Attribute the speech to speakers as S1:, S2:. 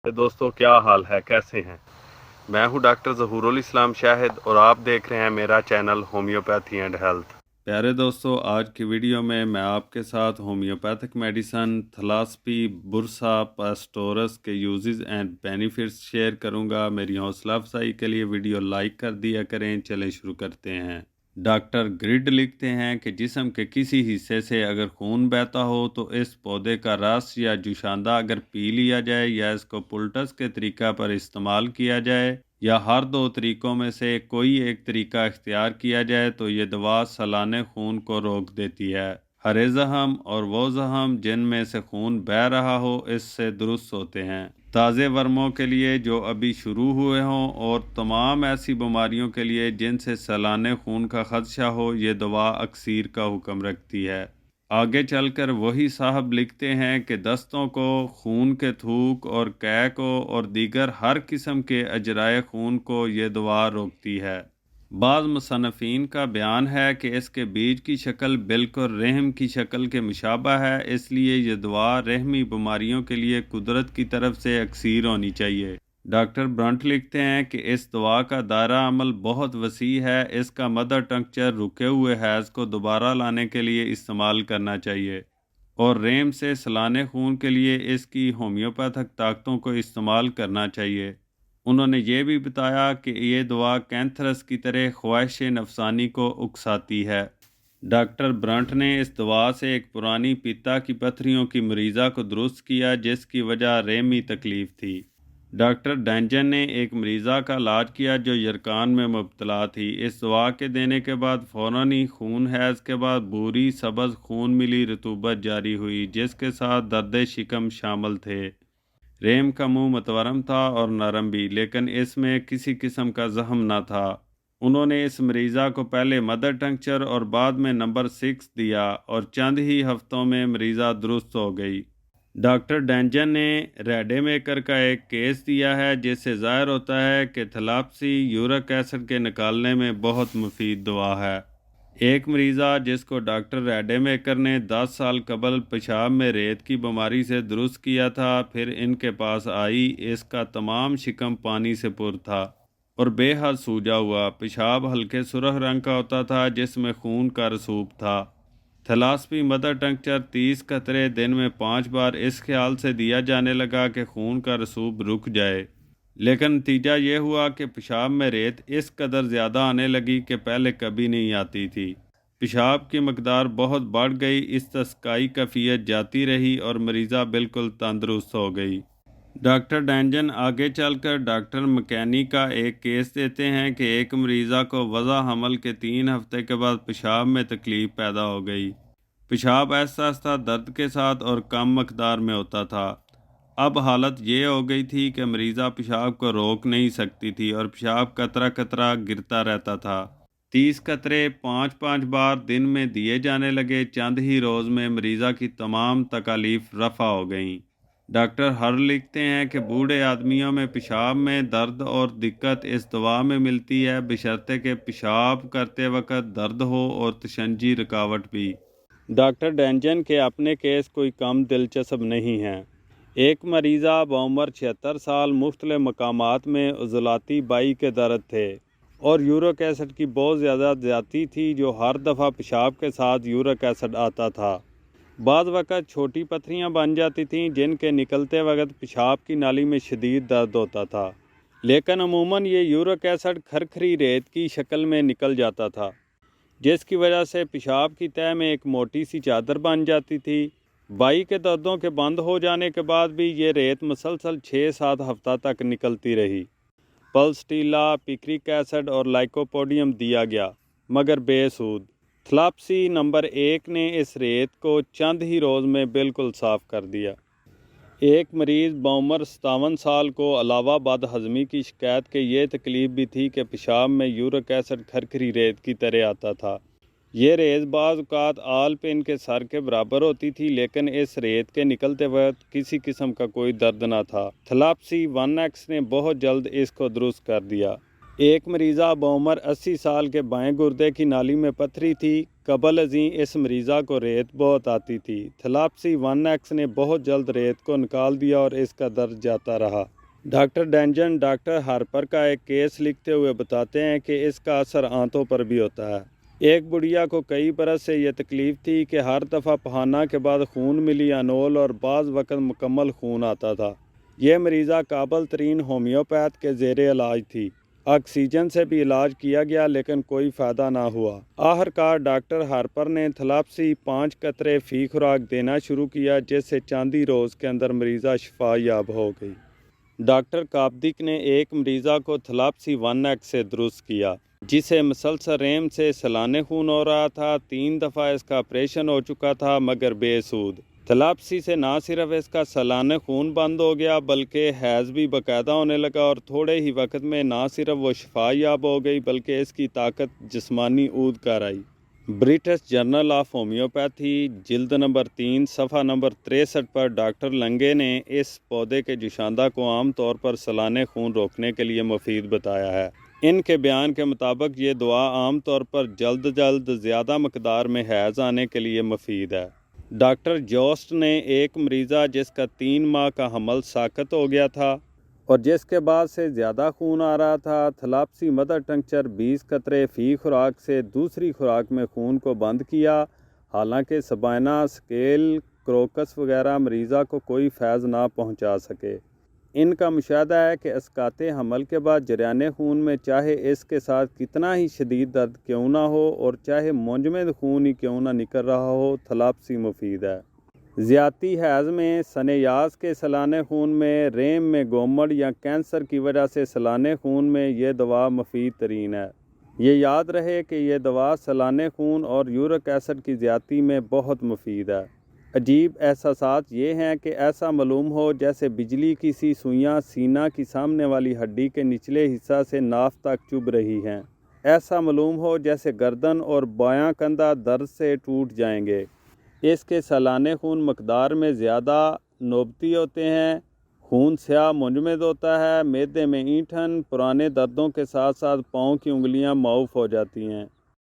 S1: दोस्तों क्या हाल है, कैसे हैं। मैं हूं डॉक्टर ज़हूरुल इस्लाम शाहिद और आप देख रहे हैं मेरा चैनल होम्योपैथी एंड हेल्थ। प्यारे दोस्तों, आज की वीडियो में मैं आपके साथ होम्योपैथिक मेडिसन थलासपी बुरसा पास्टोरस के यूजेस एंड बेनिफिट्स शेयर करूंगा। मेरी हौसला अफजाई के लिए वीडियो लाइक कर दिया करें। चलें शुरू करते हैं। डॉक्टर ग्रिड लिखते हैं कि जिस्म के किसी हिस्से से अगर खून बहता हो तो इस पौधे का रस या जुशांदा अगर पी लिया जाए या इसको पुलटस के तरीका पर इस्तेमाल किया जाए या हर दो तरीक़ों में से कोई एक तरीका इख्तियार किया जाए तो ये दवा सलाने खून को रोक देती है। हरे जख्म और वो जख्म जिनमें से खून बह रहा हो इससे दुरुस्त होते हैं। ताज़े वर्मों के लिए जो अभी शुरू हुए हों और तमाम ऐसी बीमारियों के लिए जिनसे सलाने खून का खदशा हो, ये दवा अक्सीर का हुक्म रखती है। आगे चलकर वही साहब लिखते हैं कि दस्तों को, खून के थूक और कै को और दीगर हर किस्म के अजराए खून को ये दवा रोकती है। बाज़ मुसन्निफ़ीन का बयान है कि इसके बीज की शक्ल बिल्कुल रहम की शक्ल के मुशाबा है, इसलिए ये दवा रहमी बीमारियों के लिए कुदरत की तरफ से अक्सीर होनी चाहिए। डॉक्टर ब्रंट लिखते हैं कि इस दवा का दायरा अमल बहुत वसी है। इसका मदर टंक्चर रुके हुए हैज़ को दोबारा लाने के लिए इस्तेमाल करना चाहिए और रेम से सलाने खून के लिए इसकी होम्योपैथिक ताकतों को इस्तेमाल करना चाहिए। उन्होंने ये भी बताया कि ये दवा कैंथरस की तरह ख्वाहिश नफसानी को उकसाती है। डॉक्टर ब्रंट ने इस दवा से एक पुरानी पित्ता की पत्थरियों की मरीज़ा को दुरुस्त किया जिसकी वजह रेमी तकलीफ़ थी। डॉक्टर डेंजन ने एक मरीज़ा का इलाज किया जो यरकान में मुब्तला थी। इस दवा के देने के बाद फ़ौरन ही खून हैज़ के बाद भूरी सब्ज़ खून मिली रतूबत जारी हुई जिसके साथ दर्द शिकम शामिल थे। रेम का मुंह मतवरम था और नरम भी, लेकिन इसमें किसी किस्म का जख्म न था। उन्होंने इस मरीज़ा को पहले मदर टंक्चर और बाद में नंबर 6 दिया और चंद ही हफ्तों में मरीज़ा दुरुस्त हो गई। डॉक्टर डेंजन ने रेडेमेकर का एक केस दिया है जिससे ज़ाहिर होता है कि थलाप्सी यूरिक एसिड के निकालने में बहुत मुफीद दवा है। एक मरीज़ा जिसको डॉक्टर रेडेमेकर ने 10 साल कबल पेशाब में रेत की बीमारी से दुरुस्त किया था, फिर इनके पास आई। इसका तमाम शिकम पानी से पुर था और बेहद सूजा हुआ। पेशाब हल्के सुरख रंग का होता था जिसमें खून का रसूब था। थलास्पी मदर टंक्चर 30 कतरे दिन में 5 बार इस ख्याल से दिया जाने लगा कि खून का रसूब रुक जाए, लेकिन नतीजा ये हुआ कि पेशाब में रेत इस कदर ज़्यादा आने लगी कि पहले कभी नहीं आती थी। पेशाब की मकदार बहुत बढ़ गई। इस तस्काई कैफियत जाती रही और मरीज़ा बिल्कुल तंदुरुस्त हो गई। डॉक्टर डेंजन आगे चलकर डॉक्टर मकैनी का एक केस देते हैं कि एक मरीज़ा को वज़ा हमल के 3 हफ्ते के बाद पेशाब में तकलीफ़ पैदा हो गई। पेशाब आहिस्ता आहिस्ता दर्द के साथ और कम मकदार में होता था। अब हालत ये हो गई थी कि मरीज़ा पेशाब को रोक नहीं सकती थी और पेशाब कतरा कतरा गिरता रहता था। 30 कतरे 5-5 बार दिन में दिए जाने लगे। चंद ही रोज़ में मरीज़ा की तमाम तकालीफ रफ़ा हो गईं। डॉक्टर हर लिखते हैं कि बूढ़े आदमियों में पेशाब में दर्द और दिक्कत इस दवा में मिलती है, बशर्ते कि पेशाब करते वक्त दर्द हो और तशंजी रुकावट भी। डॉक्टर डेंजन के अपने केस कोई कम दिलचस्प नहीं हैं। एक मरीज़ा बउमर 76 साल मुख्तलिफ मकामात में उज़लाती बाई के दर्द थे और यूरिक एसिड की बहुत ज़्यादा ज़्यादती थी जो हर दफ़ा पेशाब के साथ यूरिक एसिड आता था। बाद वक़्त छोटी पत्थरियां बन जाती थीं जिनके निकलते वक्त पेशाब की नाली में शदीद दर्द होता था, लेकिन अमूमन ये यूरिक एसिड खरखरी रेत की शक्ल में निकल जाता था जिसकी वजह से पेशाब की तह में एक मोटी सी चादर बन जाती थी। बाई के दर्दों के बंद हो जाने के बाद भी ये रेत मुसलसल 6-7 हफ्ता तक निकलती रही। पल्सटीला, पिक्रिक एसिड और लाइकोपोडियम दिया गया मगर बेसूद। थलाप्सी नंबर 1 ने इस रेत को चंद ही रोज़ में बिल्कुल साफ़ कर दिया। एक मरीज़ बउमर 57 साल को अलावा बदहज़मी की शिकायत के ये तकलीफ़ भी थी कि पेशाब में यूरिक एसिड खरखरी रेत की तरह आता था। ये रेत बाज़ औक़ात आल पिन के सर के बराबर होती थी, लेकिन इस रेत के निकलते वक्त किसी किस्म का कोई दर्द न था। थलाप्सी 1X ने बहुत जल्द इसको दुरुस्त कर दिया। ایک مریضہ بعمر 80 سال کے بائیں گردے کی نالی میں پتھری تھی۔ قبل ازیں اس مریضہ کو ریت بہت آتی تھی۔ تھلاپسی 1X نے بہت جلد ریت کو نکال دیا اور اس کا درد جاتا رہا۔ ڈاکٹر ڈینجن ڈاکٹر ہارپر کا ایک کیس لکھتے ہوئے بتاتے ہیں کہ اس کا اثر آنتوں پر بھی ہوتا ہے۔ ایک بڑھیا کو کئی برس سے یہ تکلیف تھی کہ ہر دفعہ پہانا کے بعد خون ملی انول اور بعض وقت مکمل خون آتا تھا۔ یہ مریضہ قابل ترین ہومیوپیتھ کے زیر علاج تھی۔ آکسیجن سے بھی علاج کیا گیا لیکن کوئی فائدہ نہ ہوا۔ آخرکار ڈاکٹر ہارپر نے تھلاپسی 5 قطرے فی خوراک دینا شروع کیا، جس سے چاندی روز کے اندر مریضہ شفا یاب ہو گئی۔ ڈاکٹر کابدک نے ایک مریضہ کو تھلاپسی 1X سے درست کیا، جسے مسلسل رحم سے سلانے خون ہو رہا تھا۔ 3 دفعہ اس کا آپریشن ہو چکا تھا مگر بے سود۔ تھلاپسی سے نہ صرف اس کا سلانے خون بند ہو گیا بلکہ حیض بھی باقاعدہ ہونے لگا اور تھوڑے ہی وقت میں نہ صرف وہ شفا یاب ہو گئی بلکہ اس کی طاقت جسمانی عود کر آئی۔ برٹش جرنل آف ہومیوپیتھی جلد نمبر 3 صفحہ نمبر 63 پر ڈاکٹر لنگے نے اس پودے کے جوشاندہ کو عام طور پر سلانے خون روکنے کے لیے مفید بتایا ہے۔ ان کے بیان کے مطابق یہ دوا عام طور پر جلد زیادہ مقدار میں حیض آنے کے لیے مفید ہے۔ ڈاکٹر جوسٹ نے ایک مریضہ جس کا 3 ماہ کا حمل ساقط ہو گیا تھا اور جس کے بعد سے زیادہ خون آ رہا تھا، تھلاپسی مدر ٹنکچر 20 قطرے فی خوراک سے دوسری خوراک میں خون کو بند کیا۔ حالانکہ سبائنا، سکیل، کروکس وغیرہ مریضہ کو کوئی فیض نہ پہنچا سکے۔ ان کا مشاہدہ ہے کہ اسقاط حمل کے بعد جریان خون میں چاہے اس کے ساتھ کتنا ہی شدید درد کیوں نہ ہو اور چاہے منجمد خون ہی کیوں نہ نکل رہا ہو، تھلاپسی مفید ہے۔ زیادتی حیض میں، سنیاز کے سلانے خون میں، رحم میں گومڑ یا کینسر کی وجہ سے سلانے خون میں یہ دوا مفید ترین ہے۔ یہ یاد رہے کہ یہ دوا سلانے خون اور یورک ایسڈ کی زیادتی میں بہت مفید ہے۔ عجیب احساسات یہ ہیں کہ ایسا معلوم ہو جیسے بجلی کی سی سوئیاں سینہ کی سامنے والی ہڈی کے نچلے حصہ سے ناف تک چبھ رہی ہیں۔ ایسا معلوم ہو جیسے گردن اور بایاں کندھا درد سے ٹوٹ جائیں گے۔ اس کے سلانے خون مقدار میں زیادہ نوبتی ہوتے ہیں۔ خون سیاہ منجمد ہوتا ہے۔ معدے میں اینٹھن، پرانے دردوں کے ساتھ ساتھ پاؤں کی انگلیاں معاف ہو جاتی ہیں۔